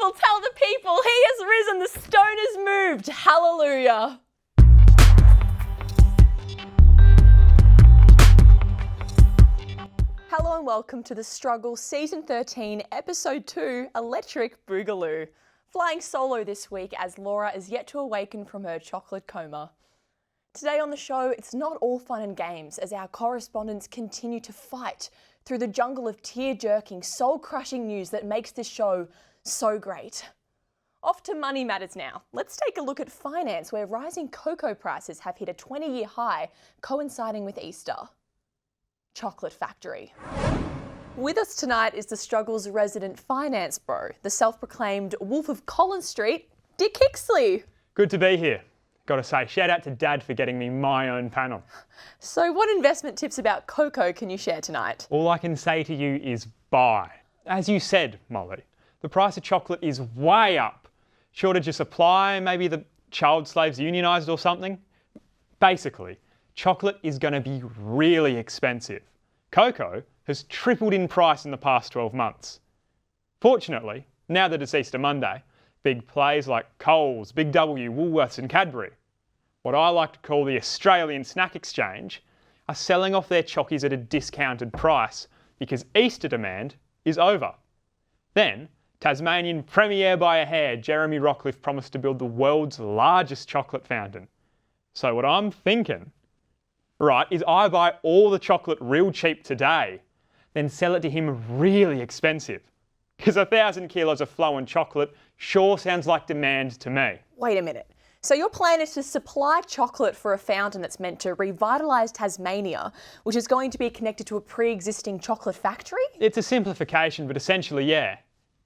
people, tell the people, he has risen, the stone has moved. Hallelujah. Hello and welcome to The Struggle, Season 13, Episode 2, Electric Boogaloo. Flying solo this week as Laura is yet to awaken from her chocolate coma. Today on the show, it's not all fun and games as our correspondents continue to fight through the jungle of tear-jerking, soul-crushing news that makes this show so great. Off to money matters now. Let's take a look at finance, where rising cocoa prices have hit a 20-year high, coinciding with Easter. Chocolate factory. With us tonight is The Struggle's resident finance bro, the self-proclaimed Wolf of Collins Street, Dick Hicksley. Good to be here. Gotta say, shout out to Dad for getting me my own panel. So what investment tips about cocoa can you share tonight? All I can say to you is buy. As you said, Molly, the price of chocolate is way up. Shortage of supply, maybe the child slaves unionised or something. Basically, chocolate is going to be really expensive. Cocoa has tripled in price in the past 12 months. Fortunately, now that it's Easter Monday, big players like Coles, Big W, Woolworths and Cadbury, what I like to call the Australian Snack Exchange, are selling off their chockies at a discounted price because Easter demand is over. Then, Tasmanian Premier by a hair, Jeremy Rockcliffe promised to build the world's largest chocolate fountain. So what I'm thinking, right, is I buy all the chocolate real cheap today, then sell it to him really expensive. Because 1,000 kilos of flowing chocolate sure sounds like demand to me. Wait a minute. So your plan is to supply chocolate for a fountain that's meant to revitalise Tasmania, which is going to be connected to a pre-existing chocolate factory? It's a simplification, but essentially, yeah.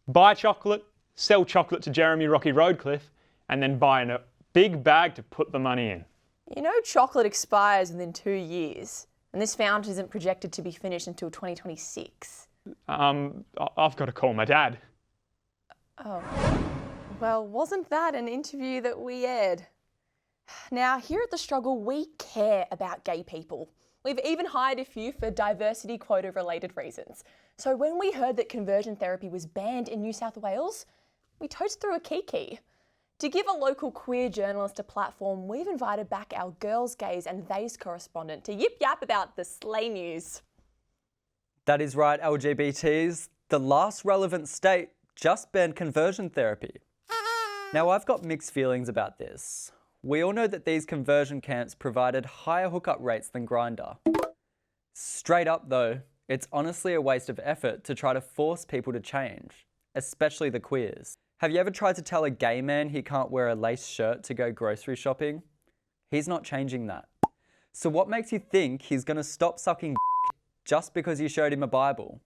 Buy chocolate, sell chocolate to Jeremy Rocky Roadcliffe, and then buy in a big bag to put the money in. You know chocolate expires within 2 years, and this fountain isn't projected to be finished until 2026. I've got to call my dad. Oh. Well, wasn't that an interview that we aired? Now, here at The Struggle, we care about gay people. We've even hired a few for diversity quota-related reasons. So when we heard that conversion therapy was banned in New South Wales, we toast through a kiki. To give a local queer journalist a platform, we've invited back our girls, gays and theys correspondent to yip-yap about the slay news. That is right, LGBTs. The last relevant state just banned conversion therapy. Now, I've got mixed feelings about this. We all know that these conversion camps provided higher hookup rates than Grindr. Straight up though, it's honestly a waste of effort to try to force people to change, especially the queers. Have you ever tried to tell a gay man he can't wear a lace shirt to go grocery shopping? He's not changing that. So what makes you think he's going to stop sucking just because you showed him a Bible?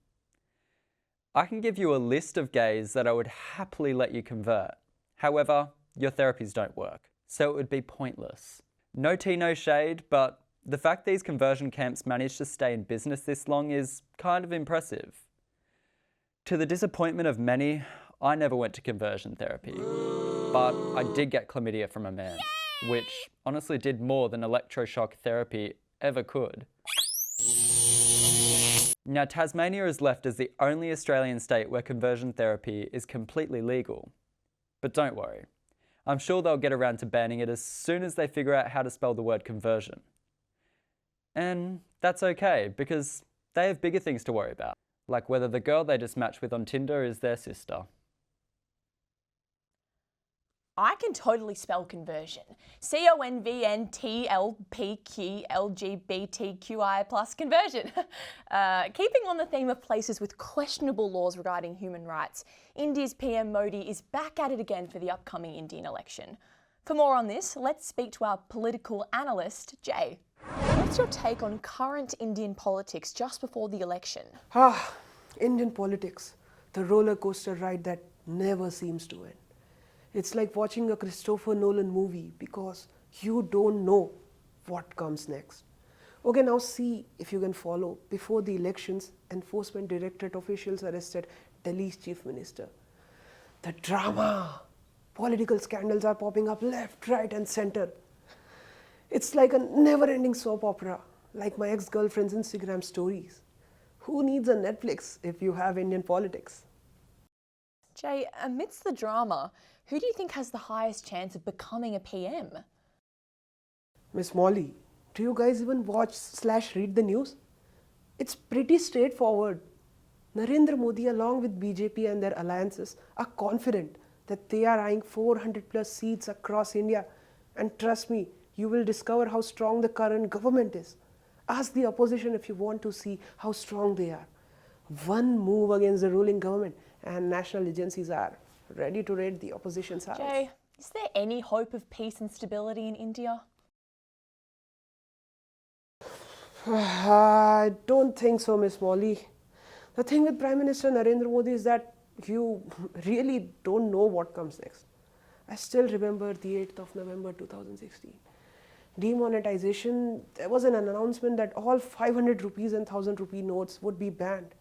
I can give you a list of gays that I would happily let you convert. However, your therapies don't work, so it would be pointless. No tea, no shade, but the fact these conversion camps managed to stay in business this long is kind of impressive. To the disappointment of many, I never went to conversion therapy, but I did get chlamydia from a man, which honestly did more than electroshock therapy ever could. Now, Tasmania is left as the only Australian state where conversion therapy is completely legal. But don't worry, I'm sure they'll get around to banning it as soon as they figure out how to spell the word conversion. And that's okay, because they have bigger things to worry about, like whether the girl they just matched with on Tinder is their sister. I can totally spell conversion. CONVNTLPQLGBTQI plus conversion. Keeping on the theme of places with questionable laws regarding human rights, India's PM Modi is back at it again for the upcoming Indian election. For more on this, let's speak to our political analyst, Jay. What's your take on current Indian politics just before the election? Indian politics, the roller coaster ride that never seems to end. It's like watching a Christopher Nolan movie because you don't know what comes next. Okay, now see if you can follow. Before the elections, Enforcement Directorate officials arrested Delhi's Chief Minister. The drama, political scandals are popping up left, right and center. It's like a never-ending soap opera, like my ex-girlfriend's Instagram stories. Who needs a Netflix if you have Indian politics? Jay, amidst the drama, who do you think has the highest chance of becoming a PM? Miss Molly, do you guys even watch/read the news? It's pretty straightforward. Narendra Modi along with BJP and their alliances are confident that they are eyeing 400 plus seats across India. And trust me, you will discover how strong the current government is. Ask the opposition if you want to see how strong they are. One move against the ruling government and national agencies are ready to raid the opposition's house. Jay, is there any hope of peace and stability in India? I don't think so, Miss Molly. The thing with Prime Minister Narendra Modi is that you really don't know what comes next. I still remember the 8th of November 2016. Demonetization, there was an announcement that all 500 rupees and 1000 rupee notes would be banned.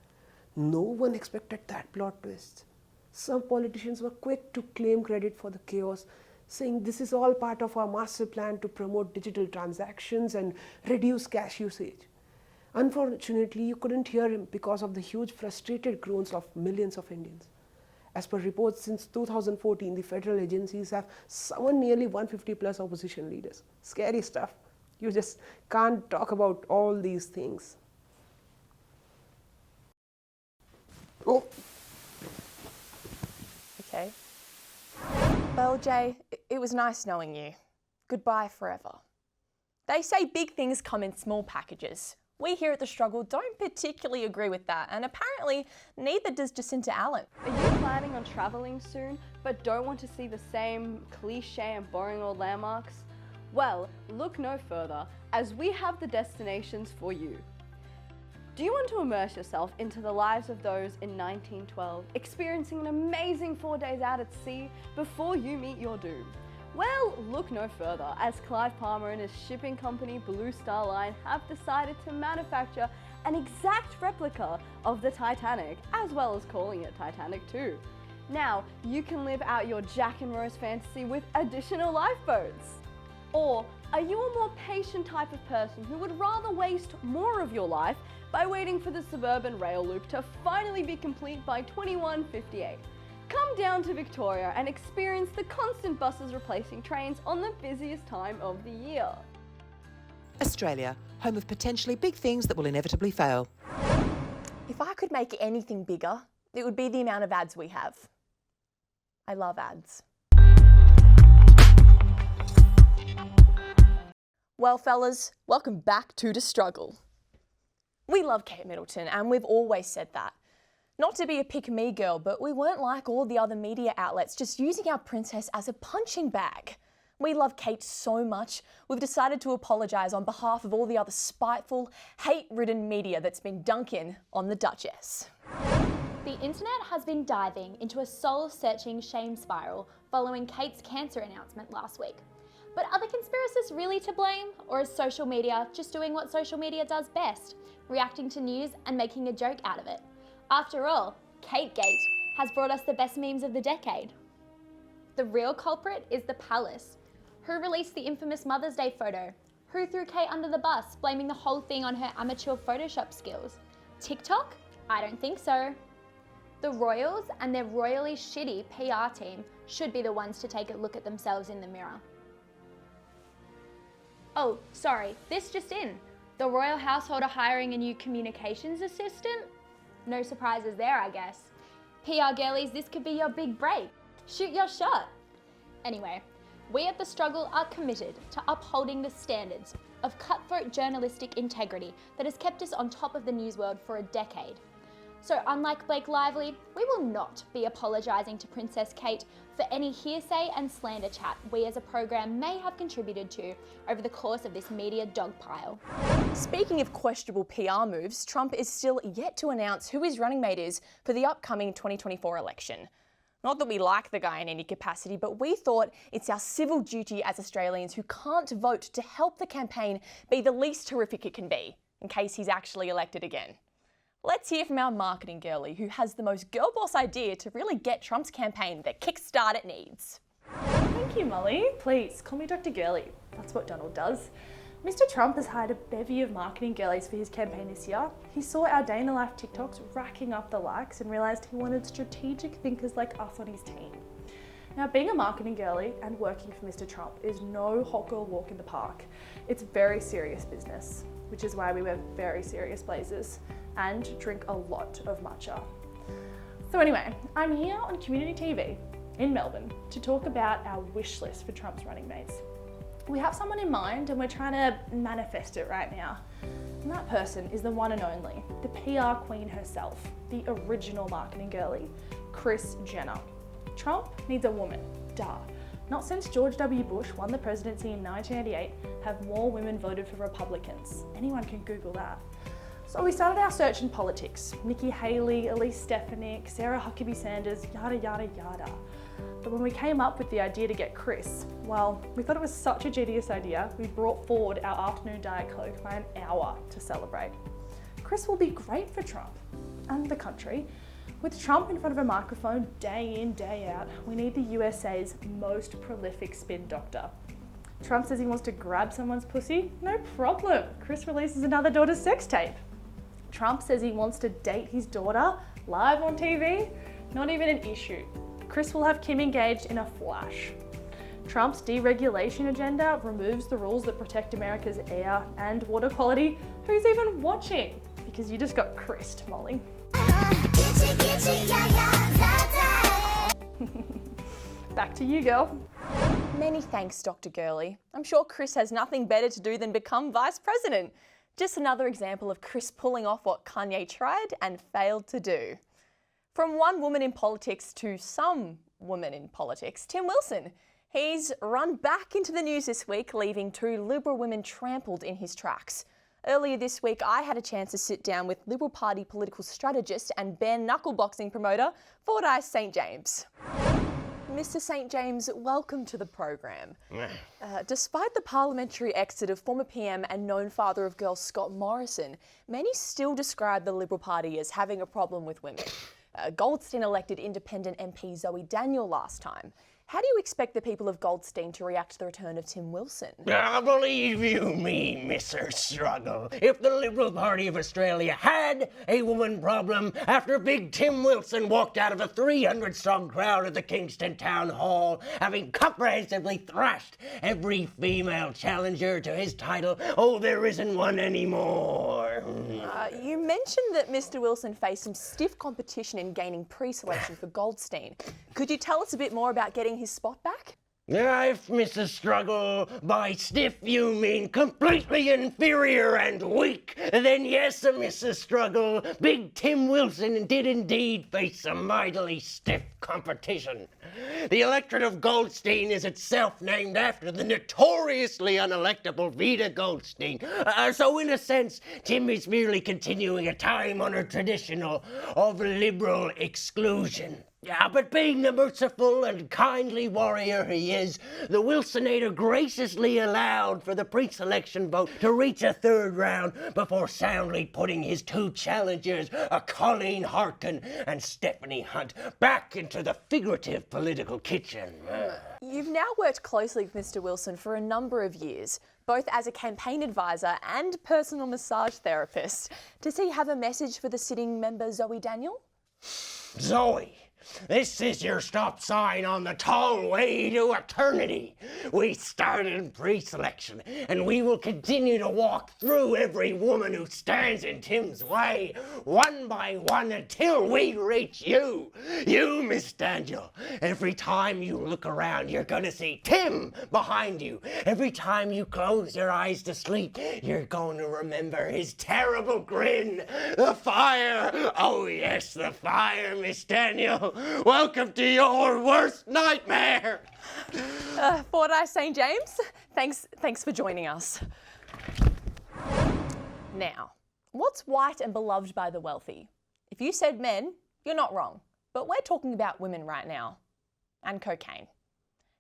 No one expected that plot twist. Some politicians were quick to claim credit for the chaos, saying this is all part of our master plan to promote digital transactions and reduce cash usage. Unfortunately, you couldn't hear him because of the huge frustrated groans of millions of Indians. As per reports, since 2014, the federal agencies have summoned nearly 150 plus opposition leaders. Scary stuff. You just can't talk about all these things. Oh. Okay. Well, Jay, it was nice knowing you. Goodbye forever. They say big things come in small packages. We here at The Struggle don't particularly agree with that, and apparently neither does Jacinta Allen. Are you planning on travelling soon, but don't want to see the same cliche and boring old landmarks? Well, look no further, as we have the destinations for you. Do you want to immerse yourself into the lives of those in 1912, experiencing an amazing 4 days out at sea before you meet your doom? Well, look no further, as Clive Palmer and his shipping company Blue Star Line have decided to manufacture an exact replica of the Titanic, as well as calling it Titanic 2. Now, you can live out your Jack and Rose fantasy with additional lifeboats. Or, are you a more patient type of person who would rather waste more of your life by waiting for the suburban rail loop to finally be complete by 2158? Come down to Victoria and experience the constant buses replacing trains on the busiest time of the year. Australia, home of potentially big things that will inevitably fail. If I could make anything bigger, it would be the amount of ads we have. I love ads. Well, fellas, welcome back to The Struggle. We love Kate Middleton, and we've always said that. Not to be a pick-me girl, but we weren't like all the other media outlets, just using our princess as a punching bag. We love Kate so much, we've decided to apologise on behalf of all the other spiteful, hate-ridden media that's been dunking on the Duchess. The internet has been diving into a soul-searching shame spiral following Kate's cancer announcement last week. But are the conspiracists really to blame, or is social media just doing what social media does best, reacting to news and making a joke out of it? After all, Kategate has brought us the best memes of the decade. The real culprit is the Palace, who released the infamous Mother's Day photo, who threw Kate under the bus, blaming the whole thing on her amateur Photoshop skills. TikTok? I don't think so. The royals and their royally shitty PR team should be the ones to take a look at themselves in the mirror. Oh, sorry, this just in. The royal household are hiring a new communications assistant? No surprises there, I guess. PR girlies, this could be your big break. Shoot your shot. Anyway, we at The Struggle are committed to upholding the standards of cutthroat journalistic integrity that has kept us on top of the news world for a decade. So unlike Blake Lively, we will not be apologising to Princess Kate for any hearsay and slander chat we as a program may have contributed to over the course of this media dogpile. Speaking of questionable PR moves, Trump is still yet to announce who his running mate is for the upcoming 2024 election. Not that we like the guy in any capacity, but we thought it's our civil duty as Australians who can't vote to help the campaign be the least horrific it can be, in case he's actually elected again. Let's hear from our marketing girlie who has the most girl boss idea to really get Trump's campaign the kickstart it needs. Thank you, Molly. Please, call me Dr. Girlie. That's what Donald does. Mr. Trump has hired a bevy of marketing girlies for his campaign this year. He saw our day in the life TikToks racking up the likes and realised he wanted strategic thinkers like us on his team. Now, being a marketing girly and working for Mr. Trump is no hot girl walk in the park. It's very serious business, which is why we wear very serious blazers and drink a lot of matcha. So anyway, I'm here on community TV in Melbourne to talk about our wish list for Trump's running mates. We have someone in mind and we're trying to manifest it right now. And that person is the one and only, the PR queen herself, the original marketing girly, Kris Jenner. Trump needs a woman, duh. Not since George W. Bush won the presidency in 1988 have more women voted for Republicans. Anyone can Google that. So we started our search in politics. Nikki Haley, Elise Stefanik, Sarah Huckabee Sanders, yada yada yada. But when we came up with the idea to get Kris, well, we thought it was such a genius idea, we brought forward our afternoon Diet Coke by an hour to celebrate. Kris will be great for Trump and the country. With Trump in front of a microphone day in, day out, we need the USA's most prolific spin doctor. Trump says he wants to grab someone's pussy? No problem. Kris releases another daughter's sex tape. Trump says he wants to date his daughter live on TV? Not even an issue. Kris will have Kim engaged in a flash. Trump's deregulation agenda removes the rules that protect America's air and water quality. Who's even watching? Because you just got Krissed, Molly. Back to you, girl. Many thanks, Dr. Gurley. I'm sure Kris has nothing better to do than become Vice President. Just another example of Kris pulling off what Kanye tried and failed to do. From one woman in politics to some woman in politics, Tim Wilson. He's run back into the news this week, leaving two Liberal women trampled in his tracks. Earlier this week, I had a chance to sit down with Liberal Party political strategist and bare knuckle boxing promoter, Fordyce St. James. Mr. St. James, welcome to the program. Despite the parliamentary exit of former PM and known father of girls Scott Morrison, many still describe the Liberal Party as having a problem with women. Goldstein elected independent MP Zoe Daniel last time. How do you expect the people of Goldstein to react to the return of Tim Wilson? I believe you me, Mr. Struggle. If the Liberal Party of Australia had a woman problem after Big Tim Wilson walked out of a 300-strong crowd at the Kingston Town Hall, having comprehensively thrashed every female challenger to his title, oh, there isn't one anymore. You mentioned that Mr. Wilson faced some stiff competition in gaining pre-selection for Goldstein. Could you tell us a bit more about getting his spot back? If Mrs. Struggle, by stiff you mean completely inferior and weak, then yes, Mrs. Struggle, Big Tim Wilson did indeed face some mightily stiff competition. The electorate of Goldstein is itself named after the notoriously unelectable Vida Goldstein. So in a sense, Tim is merely continuing a time-honored tradition of liberal exclusion. Yeah, but being the merciful and kindly warrior he is, the Wilsonator graciously allowed for the pre-selection vote to reach a third round before soundly putting his two challengers, Colleen Harkin and Stephanie Hunt, back into the figurative political kitchen. You've now worked closely with Mr. Wilson for a number of years, both as a campaign advisor and personal massage therapist. Does he have a message for the sitting member Zoe Daniel? Zoe, this is your stop sign on the tall way to eternity. We started in pre-selection, and we will continue to walk through every woman who stands in Tim's way, one by one, until we reach you. You, Miss Daniel. Every time you look around, you're gonna see Tim behind you. Every time you close your eyes to sleep, you're going to remember his terrible grin. The fire. Oh yes, the fire, Miss Daniel. Welcome to your worst nightmare. Fordyce St. James, thanks for joining us. Now, what's white and beloved by the wealthy? If you said men, you're not wrong. But we're talking about women right now. And cocaine.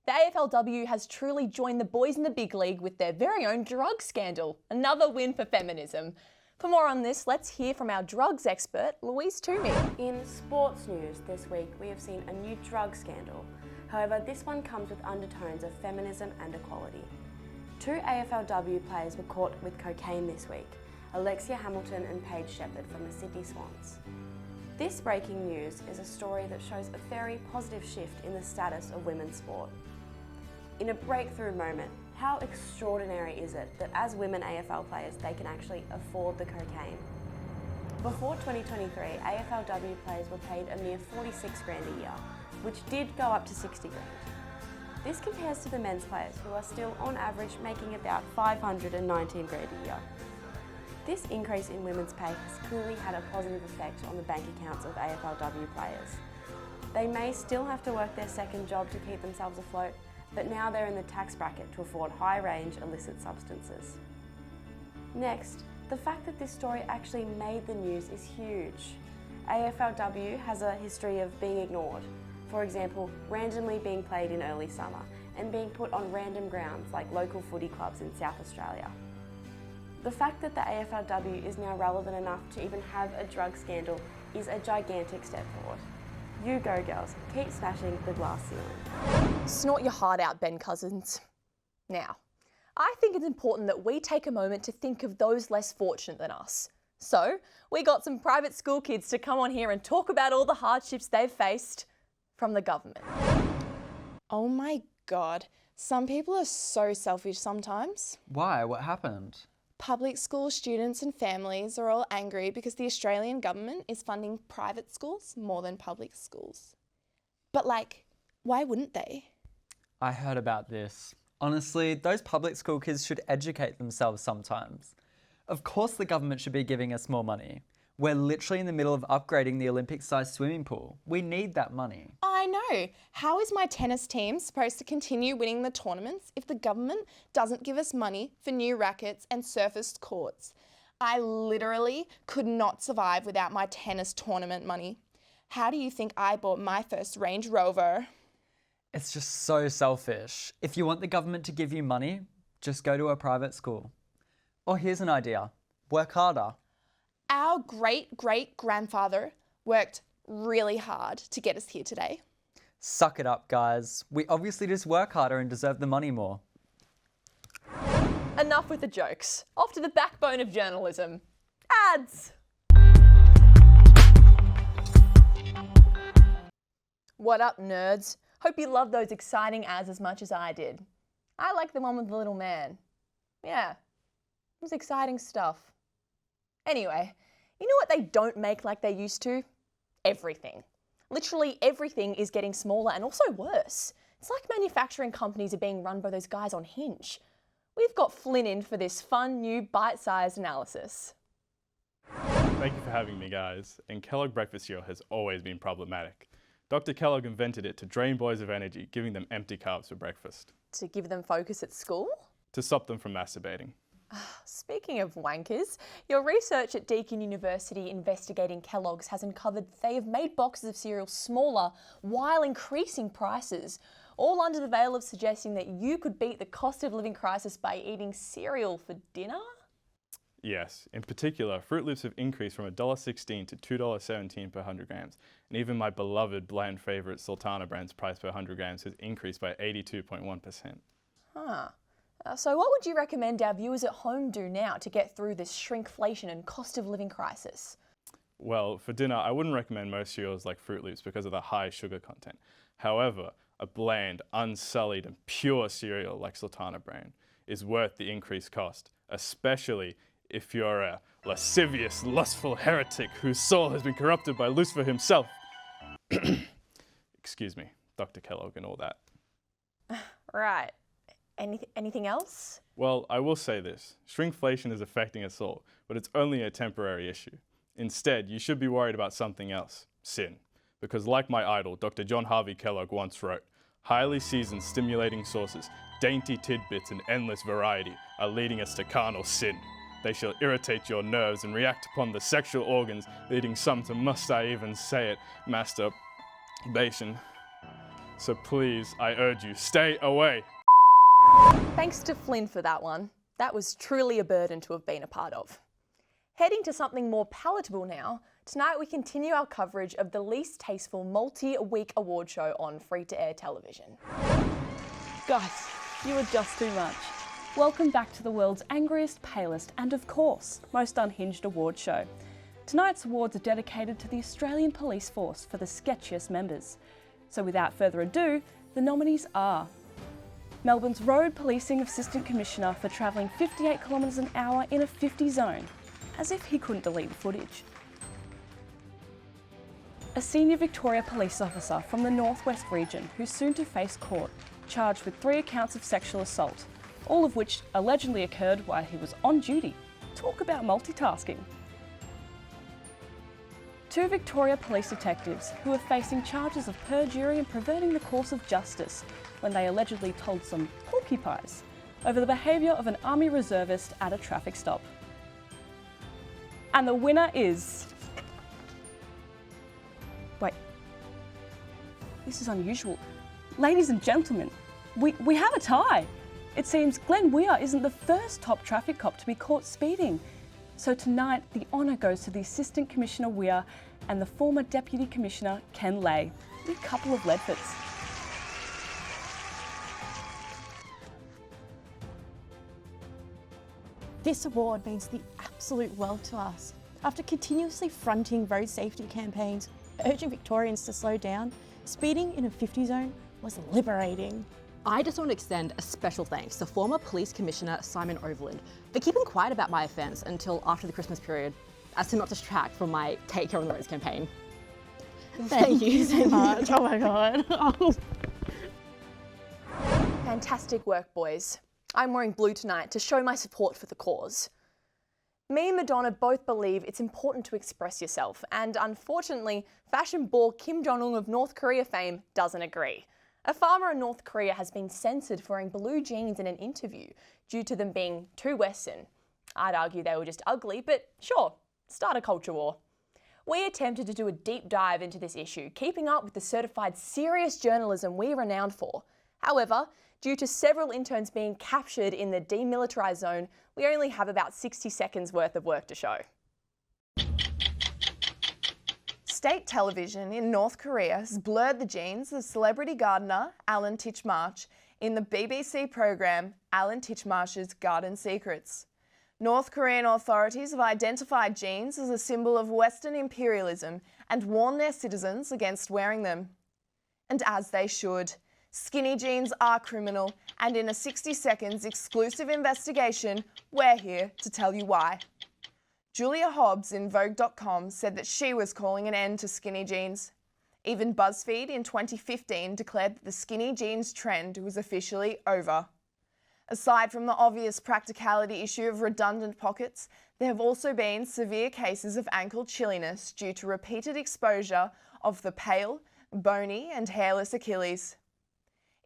The AFLW has truly joined the boys in the big league with their very own drug scandal. Another win for feminism. For more on this, let's hear from our drugs expert, Louise Toomey. In sports news this week, we have seen a new drug scandal. However, this one comes with undertones of feminism and equality. Two AFLW players were caught with cocaine this week, Alexia Hamilton and Paige Shepherd from the Sydney Swans. This breaking news is a story that shows a very positive shift in the status of women's sport. In a breakthrough moment, how extraordinary is it that as women AFL players they can actually afford the cocaine? Before 2023, AFLW players were paid a mere 46 grand a year, which did go up to 60 grand. This compares to the men's players who are still on average making about 519 grand a year. This increase in women's pay has clearly had a positive effect on the bank accounts of AFLW players. They may still have to work their second job to keep themselves afloat, but now they're in the tax bracket to afford high-range illicit substances. Next, the fact that this story actually made the news is huge. AFLW has a history of being ignored. For example, randomly being played in early summer and being put on random grounds like local footy clubs in South Australia. The fact that the AFLW is now relevant enough to even have a drug scandal is a gigantic step forward. You go girls, keep smashing the glass ceiling. Snort your heart out, Ben Cousins. Now, I think it's important that we take a moment to think of those less fortunate than us. So, we got some private school kids to come on here and talk about all the hardships they've faced from the government. Oh my God, some people are so selfish sometimes. Why? What happened? Public school students and families are all angry because the Australian government is funding private schools more than public schools. But why wouldn't they? I heard about this. Honestly, those public school kids should educate themselves sometimes. Of course the government should be giving us more money. We're literally in the middle of upgrading the Olympic-sized swimming pool. We need that money. I know. How is my tennis team supposed to continue winning the tournaments if the government doesn't give us money for new rackets and surfaced courts? I literally could not survive without my tennis tournament money. How do you think I bought my first Range Rover? It's just so selfish. If you want the government to give you money, just go to a private school. Or here's an idea. Work harder. Our great-great-grandfather worked really hard to get us here today. Suck it up, guys. We obviously just work harder and deserve the money more. Enough with the jokes. Off to the backbone of journalism. Ads! What up, nerds? Hope you love those exciting ads as much as I did. I like the one with the little man. Yeah, it was exciting stuff. Anyway, you know what they don't make like they used to? Everything. Literally everything is getting smaller and also worse. It's like manufacturing companies are being run by those guys on Hinge. We've got Flynn in for this fun new bite-sized analysis. Thank you for having me, guys. And Kellogg breakfast cereal has always been problematic. Dr. Kellogg invented it to drain boys of energy, giving them empty carbs for breakfast. To give them focus at school? To stop them from masturbating. Speaking of wankers, your research at Deakin University investigating Kellogg's has uncovered they have made boxes of cereal smaller while increasing prices, all under the veil of suggesting that you could beat the cost of living crisis by eating cereal for dinner? Yes, in particular, Fruit Loops have increased from $1.16 to $2.17 per 100 grams, and even my beloved bland favourite Sultana brand's price per 100 grams has increased by 82.1%. Huh. So what would you recommend our viewers at home do now to get through this shrinkflation and cost of living crisis? Well, for dinner, I wouldn't recommend most cereals like Fruit Loops because of the high sugar content. However, a bland, unsullied and pure cereal like Sultana brand is worth the increased cost, especially if you're a lascivious, lustful heretic whose soul has been corrupted by Lucifer himself. Excuse me, Dr. Kellogg and all that. Right. Anything else? Well, I will say this. Shrinkflation is affecting us all, but it's only a temporary issue. Instead, you should be worried about something else, sin. Because like my idol, Dr. John Harvey Kellogg once wrote, highly seasoned stimulating sauces, dainty tidbits and endless variety are leading us to carnal sin. They shall irritate your nerves and react upon the sexual organs, leading some to, must I even say it, masturbation. So please, I urge you, stay away. Thanks to Flynn for that one. That was truly a burden to have been a part of. Heading to something more palatable now, tonight we continue our coverage of the least tasteful multi-week award show on free-to-air television. Guys, you are just too much. Welcome back to the world's angriest, palest and, of course, most unhinged award show. Tonight's awards are dedicated to the Australian Police Force for the sketchiest members. So without further ado, the nominees are Melbourne's Road Policing Assistant Commissioner for travelling 58 kilometres an hour in a 50 zone, as if he couldn't delete the footage. A senior Victoria police officer from the Northwest region who's soon to face court, charged with 3 accounts of sexual assault, all of which allegedly occurred while he was on duty. Talk about multitasking. 2 Victoria police detectives who are facing charges of perjury and perverting the course of justice when they allegedly told some porcupines over the behaviour of an army reservist at a traffic stop. And the winner is... Wait. This is unusual. Ladies and gentlemen, we have a tie. It seems Glenn Weir isn't the first top traffic cop to be caught speeding. So tonight, the honour goes to the Assistant Commissioner Weir and the former Deputy Commissioner Ken Lay, a couple of Leadfords. This award means the absolute world to us. After continuously fronting road safety campaigns, urging Victorians to slow down, speeding in a 50 zone was liberating. I just want to extend a special thanks to former Police Commissioner Simon Overland for keeping quiet about my offence until after the Christmas period, as to not distract from my Take Care on the Roads campaign. Thank you so much. Oh my God. Fantastic work, boys. I'm wearing blue tonight to show my support for the cause. Me and Madonna both believe it's important to express yourself, and unfortunately, fashion bore Kim Jong-un of North Korea fame doesn't agree. A farmer in North Korea has been censored for wearing blue jeans in an interview due to them being too Western. I'd argue they were just ugly, but sure, start a culture war. We attempted to do a deep dive into this issue, keeping up with the certified serious journalism we're renowned for. However, due to several interns being captured in the demilitarised zone, we only have about 60 seconds worth of work to show. State television in North Korea has blurred the genes of celebrity gardener Alan Titchmarsh in the BBC programme Alan Titchmarsh's Garden Secrets. North Korean authorities have identified jeans as a symbol of Western imperialism and warned their citizens against wearing them. And as they should. Skinny jeans are criminal, and in a 60 seconds exclusive investigation, we're here to tell you why. Julia Hobbs in Vogue.com said that she was calling an end to skinny jeans. Even BuzzFeed in 2015 declared that the skinny jeans trend was officially over. Aside from the obvious practicality issue of redundant pockets, there have also been severe cases of ankle chilliness due to repeated exposure of the pale, bony and hairless Achilles.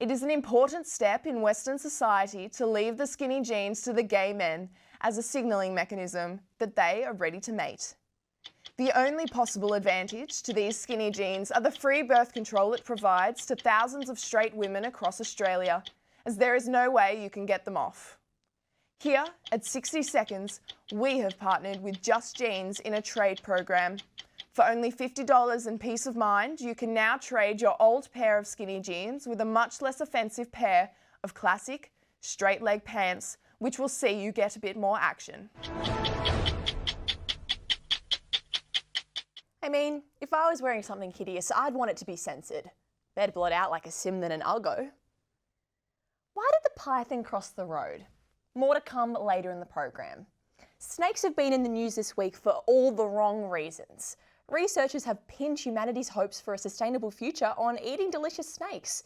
It is an important step in Western society to leave the skinny jeans to the gay men as a signalling mechanism that they are ready to mate. The only possible advantage to these skinny jeans are the free birth control it provides to thousands of straight women across Australia, as there is no way you can get them off. Here, at 60 seconds, we have partnered with Just Jeans in a trade program. For only $50 and peace of mind, you can now trade your old pair of skinny jeans with a much less offensive pair of classic, straight leg pants, which will see you get a bit more action. I mean, if I was wearing something hideous, I'd want it to be censored. Better blot out like a sim than an algo. Why did the python cross the road? More to come later in the program. Snakes have been in the news this week for all the wrong reasons. Researchers have pinned humanity's hopes for a sustainable future on eating delicious snakes.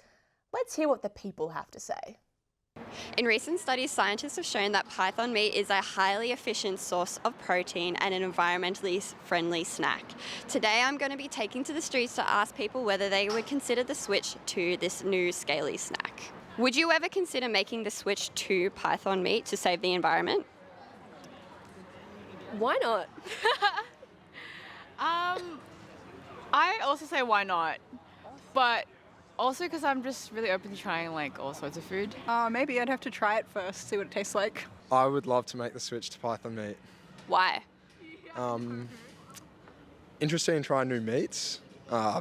Let's hear what the people have to say. In recent studies, scientists have shown that python meat is a highly efficient source of protein and an environmentally friendly snack. Today I'm going to be taking to the streets to ask people whether they would consider the switch to this new scaly snack. Would you ever consider making the switch to python meat to save the environment? Why not? I also say why not, but also because I'm just really open to trying like all sorts of food. Maybe I'd have to try it first, see what it tastes like. I would love to make the switch to python meat. Why? Interested in trying new meats.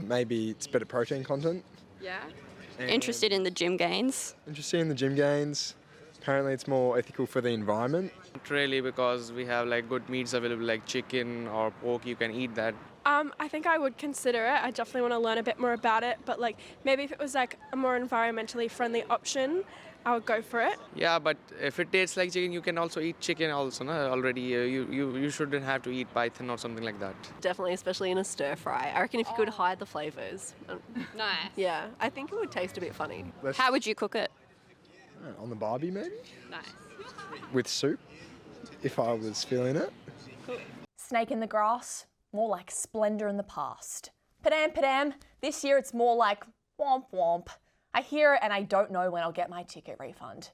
Maybe it's better protein content. Yeah. And interested in the gym gains. Interested in the gym gains. Apparently it's more ethical for the environment. Not really, because we have like good meats available like chicken or pork, you can eat that. I think I would consider it. I definitely want to learn a bit more about it, but like maybe if it was like a more environmentally friendly option, I would go for it. Yeah, but if it tastes like chicken, you can also eat chicken also, no? Already. You shouldn't have to eat python or something like that. Definitely, especially in a stir fry. I reckon if you could hide the flavours. Nice. Yeah, I think it would taste a bit funny. How would you cook it? On the barbie maybe? Nice. With soup, if I was feeling it. Snake in the grass, more like Splendour in the past. Padam padam, this year it's more like womp womp. I hear it and I don't know when I'll get my ticket refund.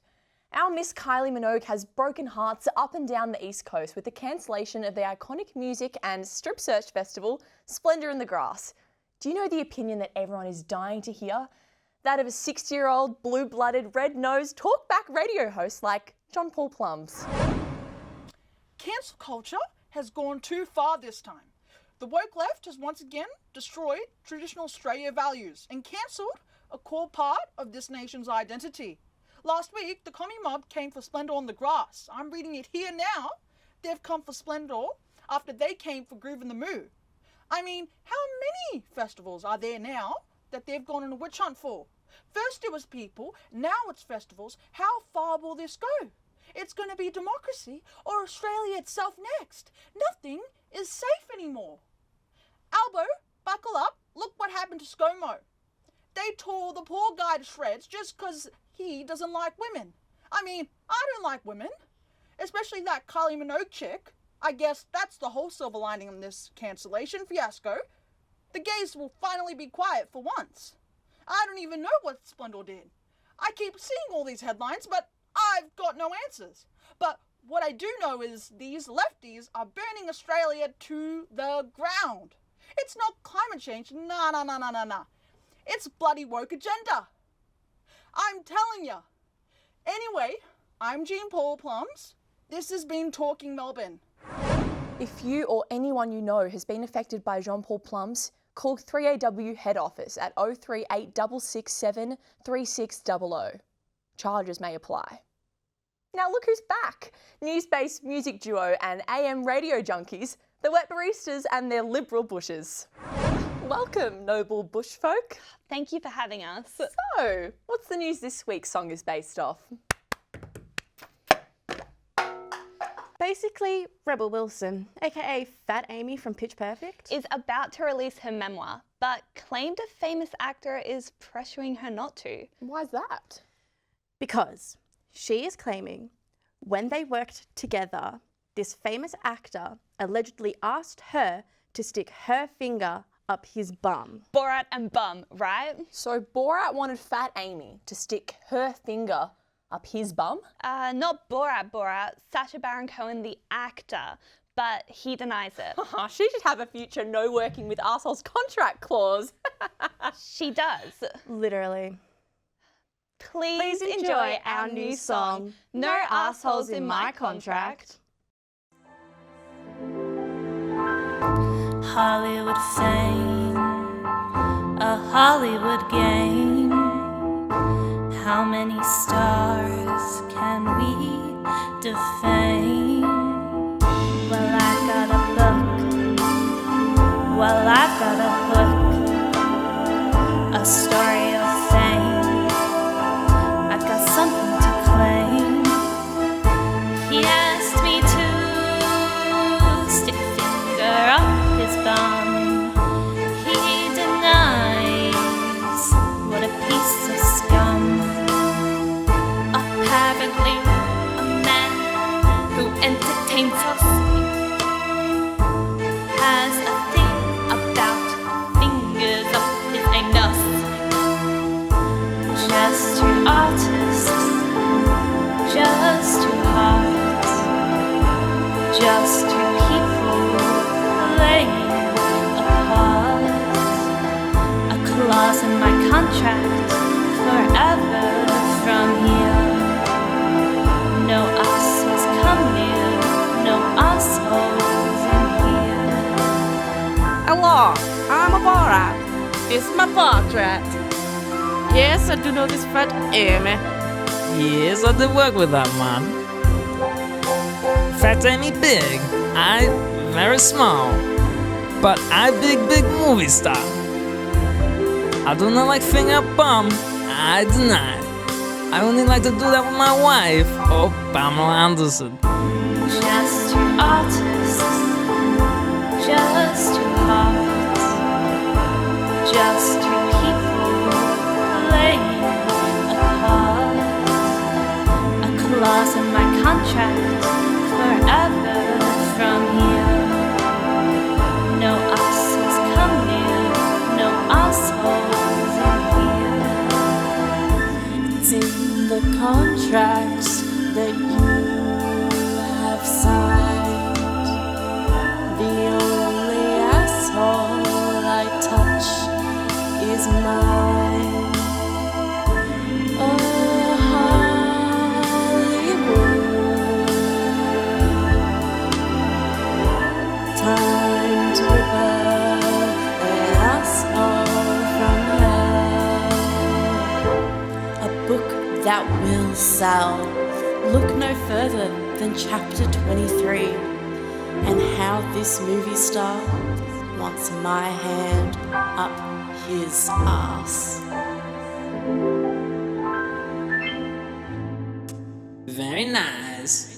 Our Miss Kylie Minogue has broken hearts up and down the East Coast with the cancellation of the iconic music and strip search festival, Splendour in the Grass. Do you know the opinion that everyone is dying to hear? That of a 60-year-old, blue-blooded, red-nosed, talkback radio host like John Paul Plums. Cancel culture has gone too far this time. The woke left has once again destroyed traditional Australia values and cancelled a core part of this nation's identity. Last week, the commie mob came for Splendor on the Grass. I'm reading it here now. They've come for Splendor after they came for Groove in the Moo. I mean, how many festivals are there now that they've gone on a witch hunt for? First it was people, now it's festivals. How far will this go? It's going to be democracy or Australia itself next. Nothing is safe anymore. Albo, buckle up. Look what happened to ScoMo. They tore the poor guy to shreds just because he doesn't like women. I mean, I don't like women, especially that Kylie Minogue chick. I guess that's the whole silver lining in this cancellation fiasco. The gays will finally be quiet for once. I don't even know what Splendor did. I keep seeing all these headlines, but I've got no answers. But what I do know is these lefties are burning Australia to the ground. It's not climate change, nah. It's bloody woke agenda. I'm telling ya. Anyway, I'm Jean Paul Plums. This has been Talking Melbourne. If you or anyone you know has been affected by Jean Paul Plums, call 3AW head office at 038 667 3600. Charges may apply. Now look who's back. News-based music duo and AM radio junkies, the Wet Baristas and their liberal bushes. Welcome, noble bush folk. Thank you for having us. So, what's the news this week's song is based off? Basically, Rebel Wilson, aka Fat Amy from Pitch Perfect, is about to release her memoir, but claimed a famous actor is pressuring her not to. Why's that? because she is claiming when they worked together, this famous actor allegedly asked her to stick her finger up his bum. Borat and bum, right? So Borat wanted Fat Amy to stick her finger up his bum? Not Borat, Sacha Baron Cohen, the actor, but he denies it. She should have a future no working with arseholes contract clause. She does. Literally. Please enjoy our new song, No Arseholes in My Contract. Hollywood fame, a Hollywood game. How many stars can we defame? Well, I've got a book. Well, I've got a hook. A story of fame. I've got something to claim. He asked me to stick a finger up his bum. He denies. What a piece of scum. Apparently a man who entertains us has a thing about fingers up his anus. Just two artists, just two hearts, just two people playing a part. A clause in my contract forever from here. No assholes come near, no assholes in here. Hello, I'm a Borat. This is my portrait. Yes, I do know this Fat Amy. Yes, I did work with that man. Fat ain't big, I very small. But I big movie star. I do not like finger bum, I deny. I only like to do that with my wife, oh Pamela Anderson. Just two artists, just two hearts, just two people playing a part. A clause in my contract, forever from here. No assholes come near, no assholes in here. It's in the contracts that you have signed. The only asshole I touch is mine. Oh, Hollywood. Time to rebel an asshole from hell. A book that will sell. Look no further than chapter 23 and how this movie star wants my hand up his ass. Very nice.